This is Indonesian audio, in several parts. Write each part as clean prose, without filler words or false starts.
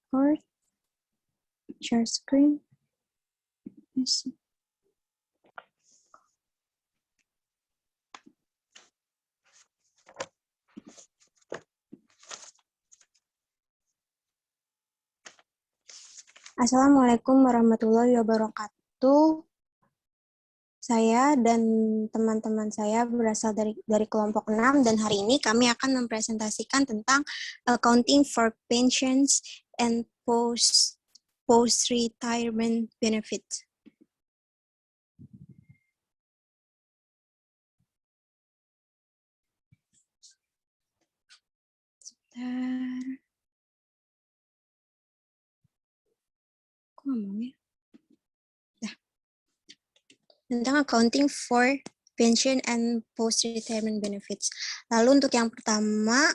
record, share screen. Yes. Assalamualaikum warahmatullahi wabarakatuh. Saya dan teman-teman saya berasal dari kelompok 6 dan hari ini kami akan mempresentasikan tentang accounting for pensions and post-retirement benefits. Sebentar. Kok ngomongnya? Nah. Tentang accounting for pension and post-retirement benefits. Lalu untuk yang pertama,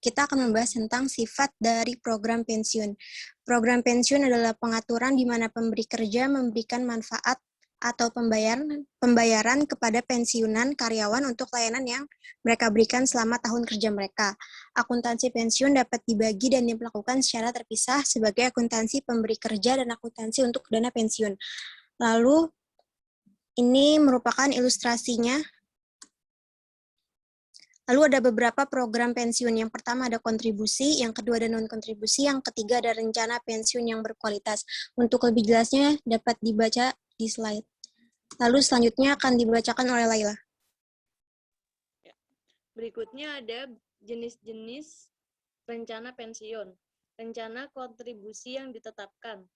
kita akan membahas tentang sifat dari program pensiun. Program pensiun adalah pengaturan di mana pemberi kerja memberikan manfaat atau pembayaran kepada pensiunan karyawan untuk layanan yang mereka berikan selama tahun kerja mereka. Akuntansi pensiun dapat dibagi dan dilakukan secara terpisah sebagai akuntansi pemberi kerja dan akuntansi untuk dana pensiun. Lalu, ini merupakan ilustrasinya. Lalu ada beberapa program pensiun. Yang pertama ada kontribusi, yang kedua ada non-kontribusi, yang ketiga ada rencana pensiun yang berkualitas. Untuk lebih jelasnya dapat dibaca di slide. Lalu selanjutnya akan dibacakan oleh Laila. Berikutnya ada jenis-jenis rencana pensiun. Rencana kontribusi yang ditetapkan.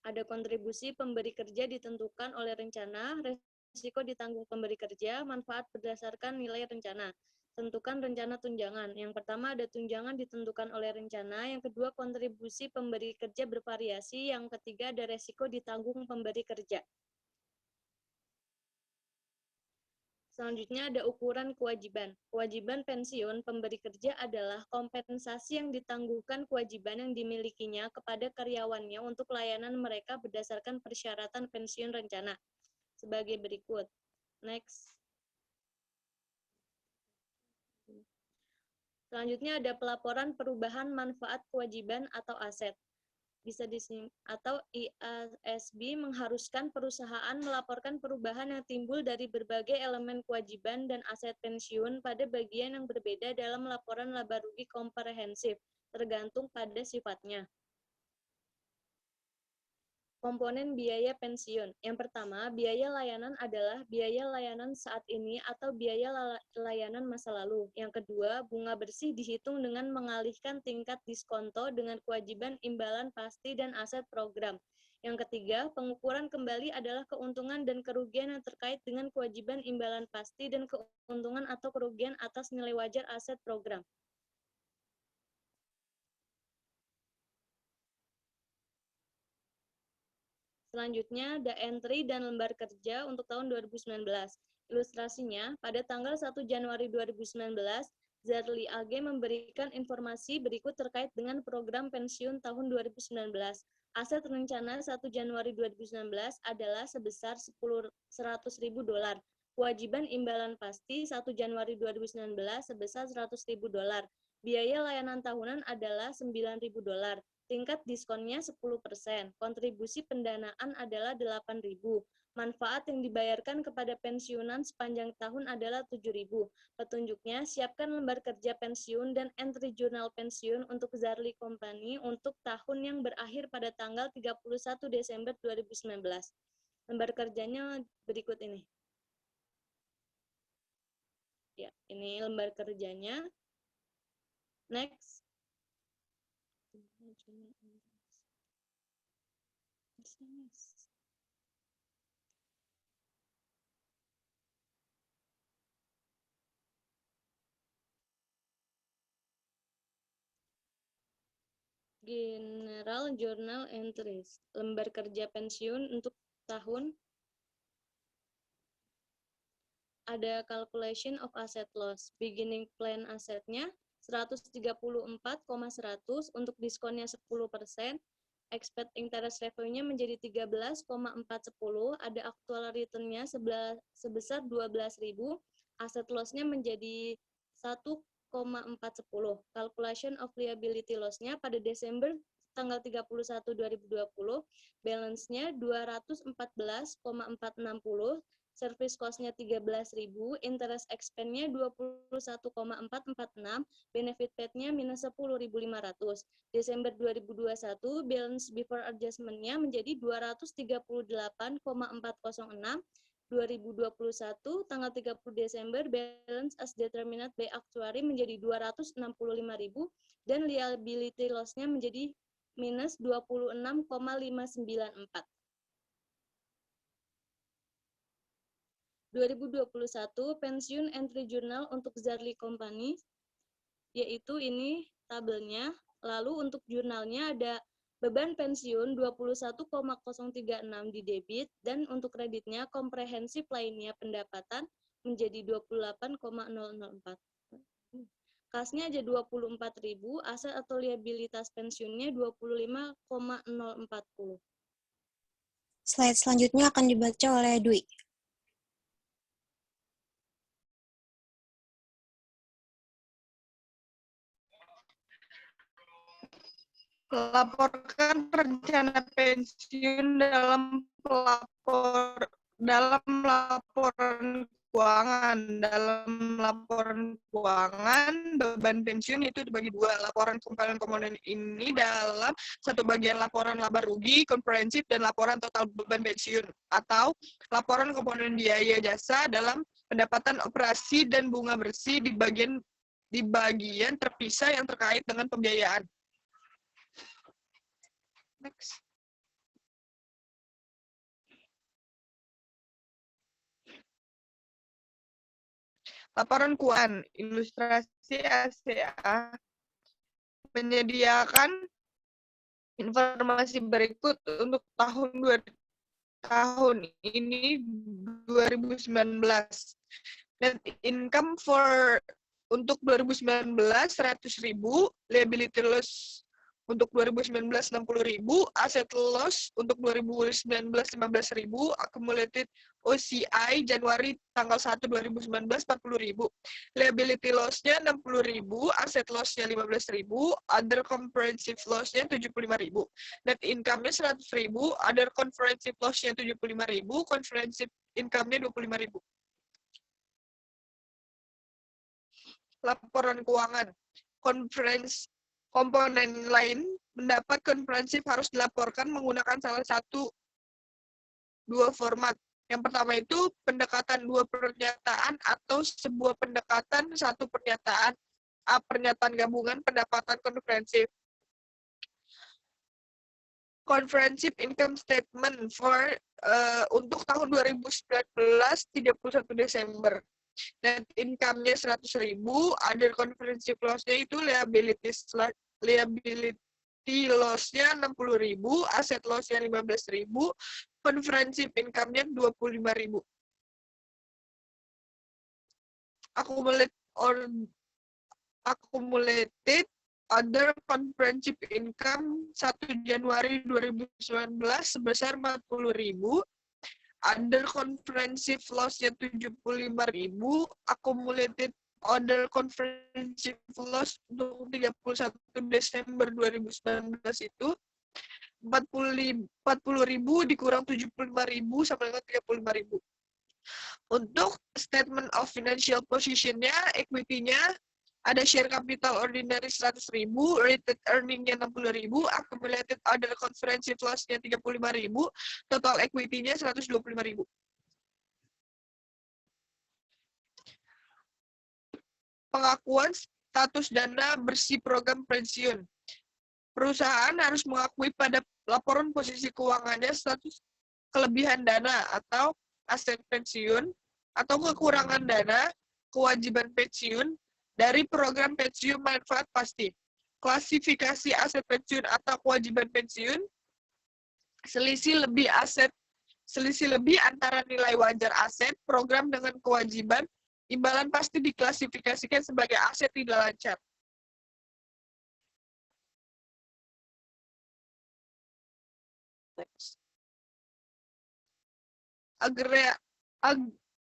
Ada kontribusi pemberi kerja ditentukan oleh rencana, risiko ditanggung pemberi kerja, manfaat berdasarkan nilai rencana. Tentukan rencana tunjangan. Yang pertama ada tunjangan ditentukan oleh rencana, yang kedua kontribusi pemberi kerja bervariasi, yang ketiga ada risiko ditanggung pemberi kerja. Selanjutnya ada ukuran kewajiban. Kewajiban pensiun pemberi kerja adalah kompensasi yang ditangguhkan kewajiban yang dimilikinya kepada karyawannya untuk layanan mereka berdasarkan persyaratan pensiun rencana. Sebagai berikut. Next. Selanjutnya ada pelaporan perubahan manfaat kewajiban atau aset. Bisa atau IASB mengharuskan perusahaan melaporkan perubahan yang timbul dari berbagai elemen kewajiban dan aset pensiun pada bagian yang berbeda dalam laporan laba rugi komprehensif, tergantung pada sifatnya. Komponen biaya pensiun. Yang pertama, biaya layanan adalah biaya layanan saat ini atau biaya layanan masa lalu. Yang kedua, bunga bersih dihitung dengan mengalihkan tingkat diskonto dengan kewajiban imbalan pasti dan aset program. Yang ketiga, pengukuran kembali adalah keuntungan dan kerugian yang terkait dengan kewajiban imbalan pasti dan keuntungan atau kerugian atas nilai wajar aset program. Selanjutnya, ada entry dan lembar kerja untuk tahun 2019. Ilustrasinya, pada tanggal 1 Januari 2019, Zarli AG memberikan informasi berikut terkait dengan program pensiun tahun 2019. Aset rencana 1 Januari 2019 adalah sebesar $100.000. Kewajiban imbalan pasti 1 Januari 2019 sebesar $100.000. Biaya layanan tahunan adalah $9.000. Tingkat diskonnya 10%, kontribusi pendanaan adalah 8.000, manfaat yang dibayarkan kepada pensiunan sepanjang tahun adalah 7.000. Petunjuknya, siapkan lembar kerja pensiun dan entry jurnal pensiun untuk Zarli Company untuk tahun yang berakhir pada tanggal 31 Desember 2019. Lembar kerjanya berikut ini. Ya, ini lembar kerjanya. Next. General Journal Entries, lembar kerja pensiun untuk tahun. Ada calculation of asset loss, beginning plan asetnya 134,100 untuk diskonnya 10%, expect interest revenue-nya menjadi 13,410, ada actual return-nya sebesar 12.000, aset loss-nya menjadi 1,410. Calculation of liability loss-nya pada Desember tanggal 31/2020, balance-nya 214,460, service cost-nya 13.000, interest expense-nya 21,446, benefit paid-nya minus 10.500. Desember 2021, balance before adjustment-nya menjadi 238,406. 2021, tanggal 30 Desember, balance as determined by actuary menjadi 265.000 dan liability loss-nya menjadi minus 26,594. 2021, pensiun entry journal untuk Zarli Company, yaitu ini tabelnya. Lalu untuk jurnalnya ada beban pensiun 21,036 di debit, dan untuk kreditnya komprehensif lainnya pendapatan menjadi 28,004. Kasnya aja 24.000, aset atau liabilitas pensiunnya 25,040. Slide selanjutnya akan dibaca oleh Dwi. Laporkan rencana pensiun dalam laporan keuangan. Dalam laporan keuangan, beban pensiun itu dibagi dua. Laporan komponen ini dalam satu bagian laporan laba rugi komprehensif dan laporan total beban pensiun, atau laporan komponen biaya jasa dalam pendapatan operasi dan bunga bersih di bagian terpisah yang terkait dengan pembiayaan. Next. Laporan keuangan, ilustrasi ACA menyediakan informasi berikut untuk tahun ini 2019. Net income untuk 2019 100.000, liability loss untuk 2019 60.000, aset loss untuk 2019 15.000, accumulated OCI Januari tanggal 1 2019 40.000. Liability loss-nya 60.000, aset loss-nya 15.000, other comprehensive loss-nya 75.000. Net income-nya 100.000, other comprehensive loss-nya 75.000, comprehensive income-nya 25.000. Laporan keuangan. Komponen lain mendapat komprehensif harus dilaporkan menggunakan salah satu dua format. Yang pertama itu pendekatan dua pernyataan atau sebuah pendekatan satu pernyataan. Pernyataan gabungan pendapatan komprehensif. Comprehensive income statement untuk tahun 2019 31 Desember. Net income-nya 100.000, other comprehensive loss-nya itu liability loss-nya 60.000, aset loss-nya 15.000, comprehensive income-nya 25.000. Accumulated other comprehensive income 1 Januari 2019 sebesar 40.000. Other comprehensive loss-nya 75.000, accumulated other comprehensive loss untuk 31 Desember 2019 itu 40.000 dikurang 75.000 sama dengan 35.000. Untuk statement of financial position-nya, equity-nya ada share capital ordinary 100.000, rated earning-nya 60.000, accumulated other comprehensive loss-nya 35.000, total equity-nya 125.000. Pengakuan status dana bersih program pensiun. Perusahaan harus mengakui pada laporan posisi keuangannya status kelebihan dana atau aset pensiun atau kekurangan dana, kewajiban pensiun, dari program pensiun manfaat pasti. Klasifikasi aset pensiun atau kewajiban pensiun, selisih lebih antara nilai wajar aset, program dengan kewajiban, imbalan pasti diklasifikasikan sebagai aset tidak lancar.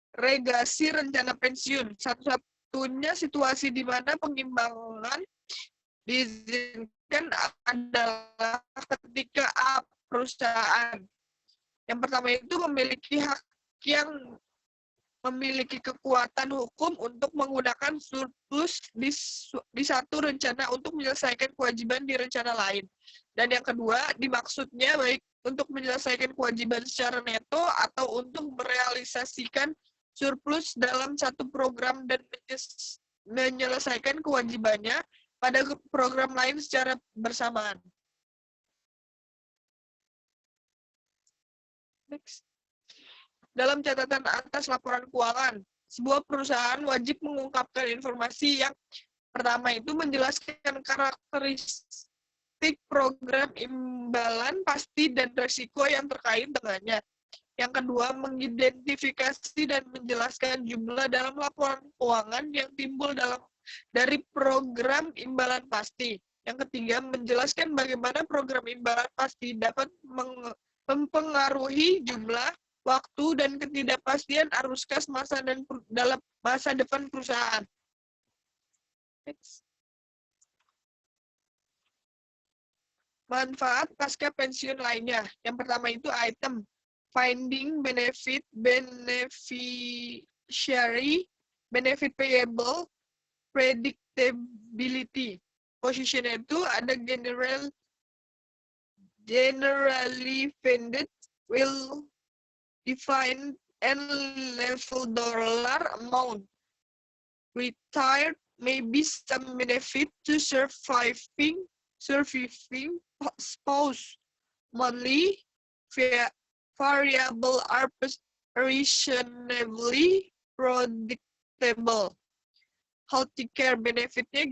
Agregasi rencana pensiun. Satu-satunya situasi di mana pengimbangan diizinkan adalah ketika A, perusahaan. Yang pertama itu memiliki hak yang memiliki kekuatan hukum untuk menggunakan surplus di satu rencana untuk menyelesaikan kewajiban di rencana lain. Dan yang kedua, dimaksudnya baik untuk menyelesaikan kewajiban secara neto atau untuk merealisasikan surplus dalam satu program dan menyelesaikan kewajibannya pada program lain secara bersamaan. Next. Dalam catatan atas laporan keuangan, sebuah perusahaan wajib mengungkapkan informasi yang pertama itu menjelaskan karakteristik program imbalan pasti dan resiko yang terkait dengannya. Yang kedua, mengidentifikasi dan menjelaskan jumlah dalam laporan keuangan yang timbul dari program imbalan pasti. Yang ketiga, menjelaskan bagaimana program imbalan pasti dapat mempengaruhi jumlah, waktu, dan ketidakpastian arus kas dalam masa depan perusahaan. Next. Manfaat pasca pensiun lainnya. Yang pertama itu item finding benefit, beneficiary, benefit payable, predictability. Posisinya itu ada generally funded, will define and level dollar amount. Retired may be some benefit to surviving spouse. Monthly variable are reasonably predictable. Healthcare benefitnya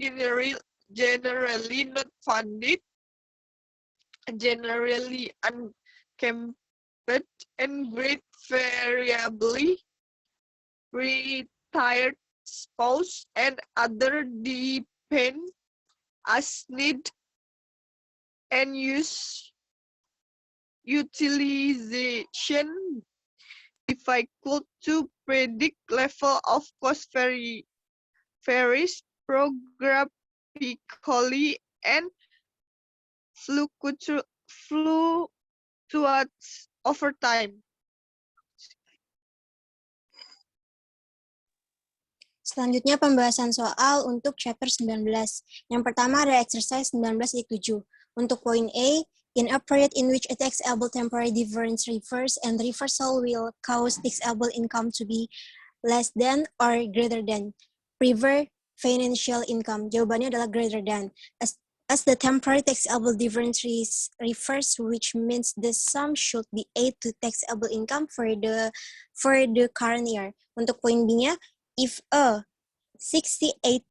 generally not funded, generally uncapped, and great variably. Retired spouse and other depend as need and utilization difficult to predict. Level of cost varies programmatically and fluctuates over time. Selanjutnya pembahasan soal untuk chapter 19. Yang pertama ada exercise 19.7. Untuk poin A, in a period in which a taxable temporary difference reverse and reversal will cause taxable income to be less than or greater than prior financial income. Jawabannya adalah greater than. As the temporary taxable difference refers, which means the sum should be add to taxable income for the current year. Untuk poin B-nya, if a $68,000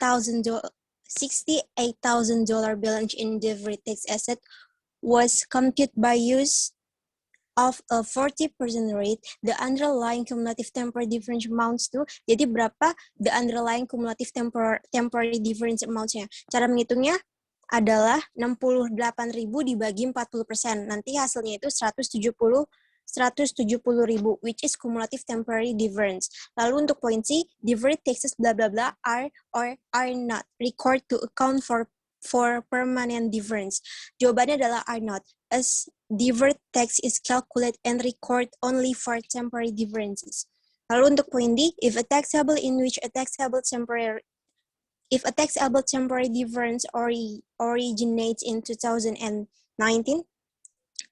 balance in deferred tax asset was computed by use of a 40% rate, the underlying cumulative temporary difference amounts to, jadi berapa the underlying cumulative temporary difference amounts-nya? Cara menghitungnya adalah 68.000 dibagi 40%. Nanti hasilnya itu 170.000, which is cumulative temporary difference. Lalu untuk poin C, deferred taxes bla bla bla are or are not required to account for permanent difference. Jawabannya adalah are not, as deferred tax is calculated and recorded only for temporary differences. Lalu untuk poin D, if a taxable temporary difference originates in 2019,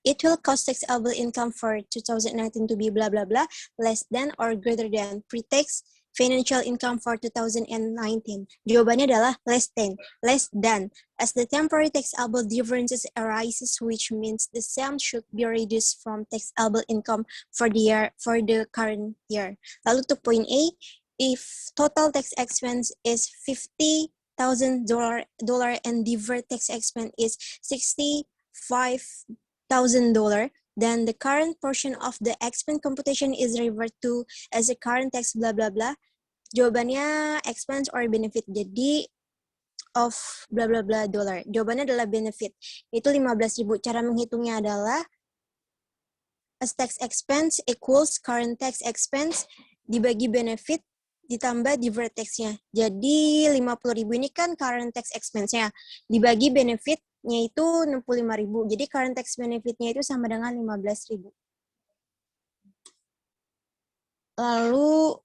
it will cause taxable income for 2019 to be blah blah blah less than or greater than pre-tax financial income for 2019. Jawabannya adalah less than, as the temporary taxable differences arises, which means the sum should be reduced from taxable income for the current year. Lalu untuk point A, if total tax expense is $50,000 and deferred tax expense is $65,000, then the current portion of the expense computation is referred to as a current tax blah blah blah. Jawabannya expense or benefit. Jadi of blah blah blah dollar. Jawabannya adalah benefit. Itu 15.000. Cara menghitungnya adalah as tax expense equals current tax expense dibagi benefit ditambah deferred tax-nya. Jadi 50.000 ini kan current tax expense-nya. Dibagi benefit nya itu 65.000. Jadi current tax benefit-nya itu sama dengan 15.000. Lalu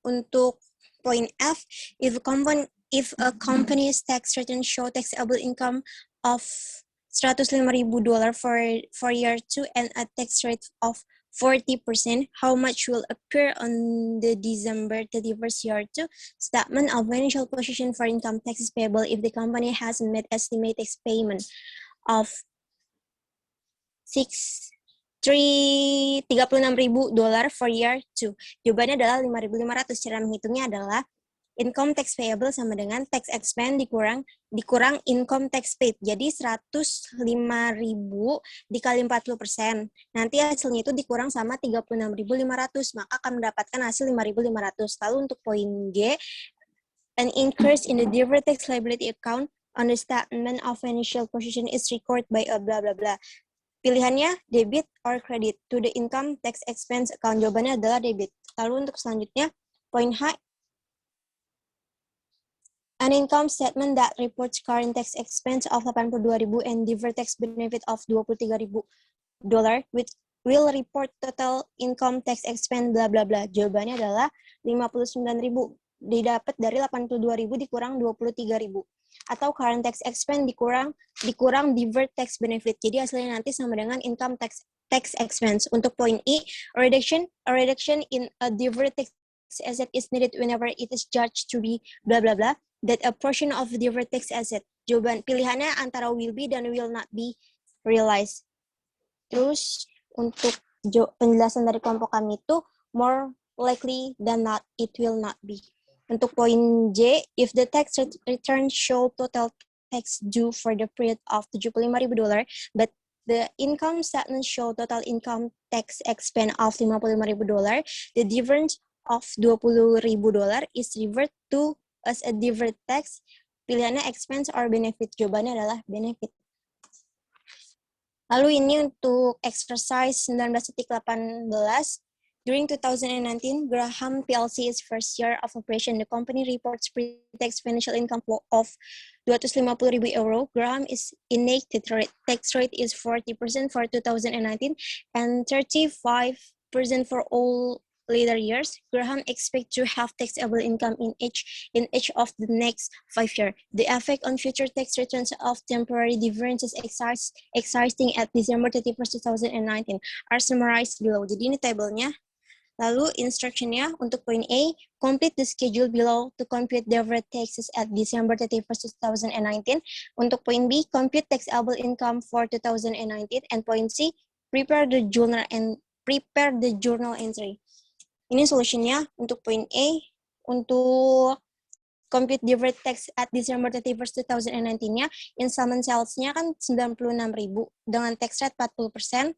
untuk point F, if a company's tax return show taxable income of $105.000 for year 2 and a tax rate of 40%, how much will appear on the December 31st year 2 statement of financial position for income taxes payable if the company has made estimated tax payment of $36.000 for year 2. Jawabannya adalah 5.500. Cara menghitungnya adalah income tax payable sama dengan tax expense dikurang income tax paid. Jadi 105.000 dikali 40%. Nanti hasilnya itu dikurang sama 36.500, maka akan mendapatkan hasil 5.500. Lalu untuk poin G, an increase in the deferred tax liability account on the statement of financial position is recorded by a blah blah blah. Pilihannya debit or credit to the income tax expense account. Jawabannya adalah debit. Lalu untuk selanjutnya, poin H, an income statement that reports current tax expense of 82.000 and deferred tax benefit of $23.000, which will report total income tax expense bla bla bla. Jawabannya adalah 59.000. Didapat dari 82.000 dikurang 23.000. Atau current tax expense dikurang deferred tax benefit. Jadi hasilnya nanti sama dengan income tax expense. Untuk poin E, a reduction in a deferred tax asset is needed whenever it is judged to be bla bla bla that a portion of deferred tax asset. Jawaban pilihannya antara will be dan will not be realized. Terus untuk penjelasan dari kelompok kami itu more likely than not it will not be. Untuk poin J, if the tax return show total tax due for the period of $75.000, but the income statement show total income tax expense of $55.000, the difference of $20.000 is reverted to as a deferred tax. Pilihannya expense or benefit. Jawabannya adalah benefit. Lalu ini untuk exercise 19.18. During 2019, Graham PLC's first year of operation, the company reports pre-tax financial income of €250.000. Graham is enacted tax rate is 40% for 2019 and 35% for all later years. Graham expects to have taxable income in each of the next 5 years. The effect on future tax returns of temporary differences existing at December 31st, 2019 are summarized below. Jadi ini tabelnya. Lalu instruction-nya untuk poin A, complete the schedule below to compute deferred taxes at December 31st, 2019. Untuk poin B, compute taxable income for 2019. And point C, prepare the journal entry. Ini solusinya untuk poin A, untuk compute deferred tax at December 31st, 2019-nya, installment sales-nya kan 96.000 dengan tax rate 40%.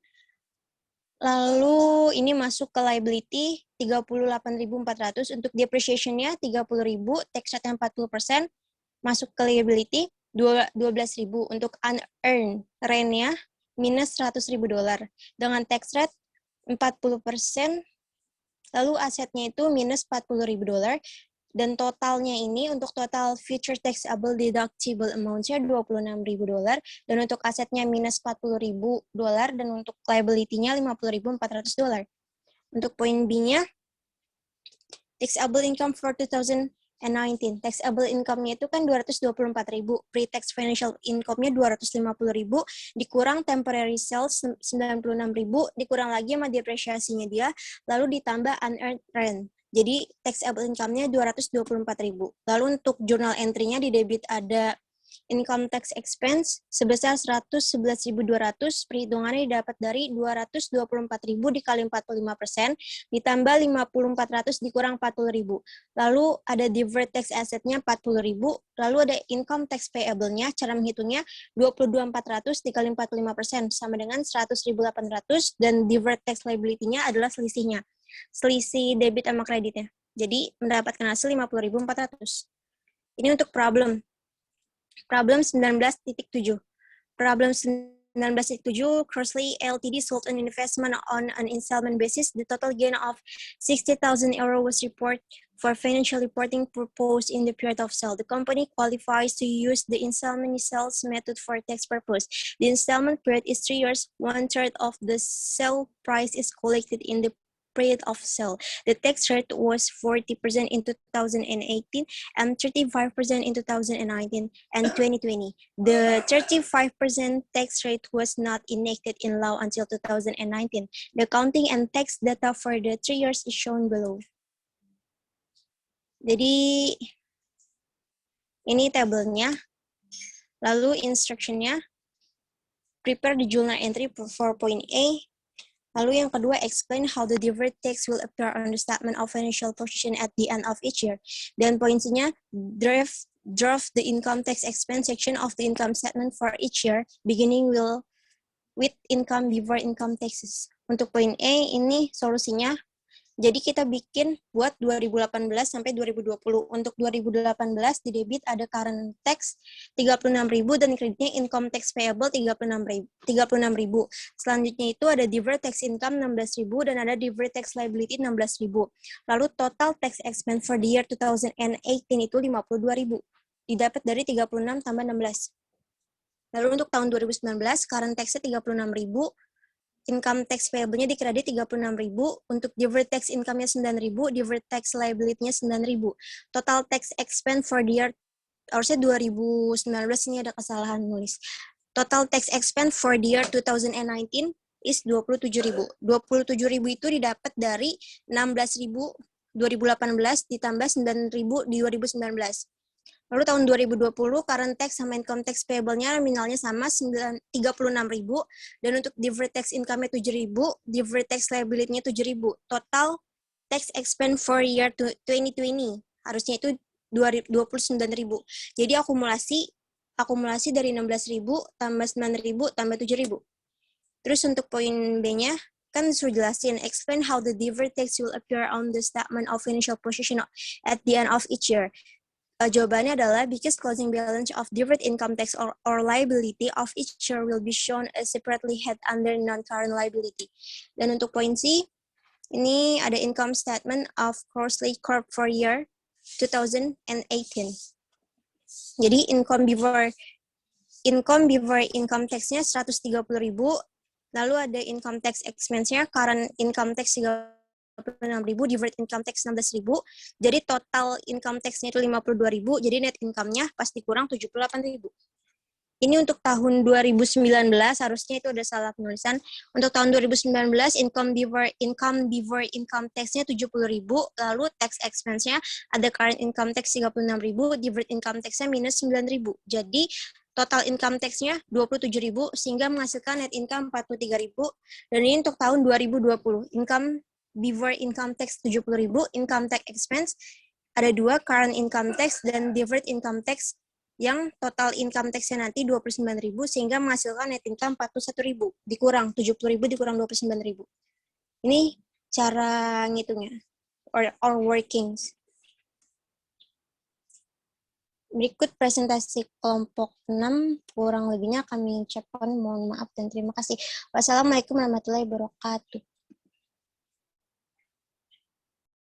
Lalu ini masuk ke liability 38.400, untuk depreciation-nya 30.000, tax rate 40%, masuk ke liability 12.000, untuk unearned rent-nya minus $100.000 dengan tax rate 40%, lalu asetnya itu minus $40.000, dan totalnya ini untuk total future taxable deductible amount-nya $26.000, dan untuk asetnya minus $40.000, dan untuk liability-nya $50.400. Untuk poin B-nya, taxable income for 2019. Taxable income-nya itu kan 224.000, pre-tax financial income-nya 250.000, dikurang temporary sales 96.000, dikurang lagi sama depresiasinya dia, lalu ditambah unearned rent. Jadi taxable income-nya 224.000. Lalu untuk journal entry-nya di debit ada income tax expense sebesar 111.200, perhitungannya didapat dari 224.000 dikali 45%, ditambah 5.400 dikurang 40.000. Lalu ada deferred tax asset-nya 40.000, lalu ada income tax payable-nya, cara menghitungnya 22.400 dikali 45% sama dengan 100.800, dan deferred tax liability-nya adalah selisihnya. Selisih debit sama kreditnya. Jadi mendapatkan hasil 50.400. Ini untuk problem 19.7. Problem 1997, Crossley Ltd sold an investment on an installment basis. The total gain of 60,000 euro was reported for financial reporting purpose in the period of sale. The company qualifies to use the installment sales method for tax purpose. The installment period is 3 years. 1/3 of the sale price is collected in the period of sale. The tax rate was 40% in 2018 and 35% in 2019 and 2020. The 35% tax rate was not enacted in law until 2019. The accounting and tax data for the 3 years is shown below. Jadi ini tabelnya. Lalu instructionnya, prepare the journal entry for point A. Lalu yang kedua, explain how the deferred tax will appear on the statement of financial position at the end of each year. Dan poin C-nya, draft the income tax expense section of the income statement for each year, beginning with income before income taxes. Untuk poin E, ini solusinya. Jadi kita bikin buat 2018 sampai 2020. Untuk 2018 di debit ada current tax 36.000 dan kreditnya income tax payable 36.000. Selanjutnya itu ada deferred tax income 16.000 dan ada deferred tax liability 16.000. Lalu total tax expense for the year 2018 itu 52.000. Didapat dari 36 tambah 16. Lalu untuk tahun 2019 current tax-nya 36.000. Income tax payable-nya dikredit 36.000, untuk deferred tax income-nya 9.000, deferred tax liability-nya 9.000. Total tax expense for the year, harusnya 2019 ini ada kesalahan nulis. Total tax expense for the year 2019 is 27.000. 27.000 itu didapat dari 16.000 2018 ditambah 9.000 di 2019. Lalu tahun 2020, current tax sama income tax payable-nya nominalnya sama 36.000, dan untuk deferred tax income-nya 7.000, deferred tax liability-nya 7.000. Total tax expense for year 2020 harusnya itu 29.000. Jadi akumulasi dari 16.000 tambah 9.000 tambah 7.000. Terus untuk poin B-nya, kan sudah jelasin, explain how the deferred tax will appear on the statement of financial position at the end of each year. Jawabannya adalah because closing balance of deferred income tax or liability of each year will be shown as separately head under non-current liability. Dan untuk poin C, ini ada income statement of Crossley Corp for year 2018. Jadi income before income tax-nya 130.000, lalu ada income tax expense-nya current income tax 36.000, deferred income tax 16.000, jadi total income tax-nya itu 52.000, jadi net income-nya pasti kurang 78.000. Ini untuk tahun 2019, harusnya itu ada salah penulisan. Untuk tahun 2019, income before income tax-nya 70.000, lalu tax expense-nya ada current income tax 36.000, deferred income tax-nya minus 9.000. Jadi total income tax-nya 27.000, sehingga menghasilkan net income 43.000, dan ini untuk tahun 2020. Income before income tax 70.000, income tax expense ada 2, current income tax dan deferred income tax, yang total income tax-nya nanti 29.000, sehingga menghasilkan net income 41.000, dikurang 70.000 dikurang 29.000. Ini cara ngitungnya, or workings. Berikut presentasi kelompok 6, kurang lebihnya kami ucapkan mohon maaf dan terima kasih. Wassalamualaikum warahmatullahi wabarakatuh.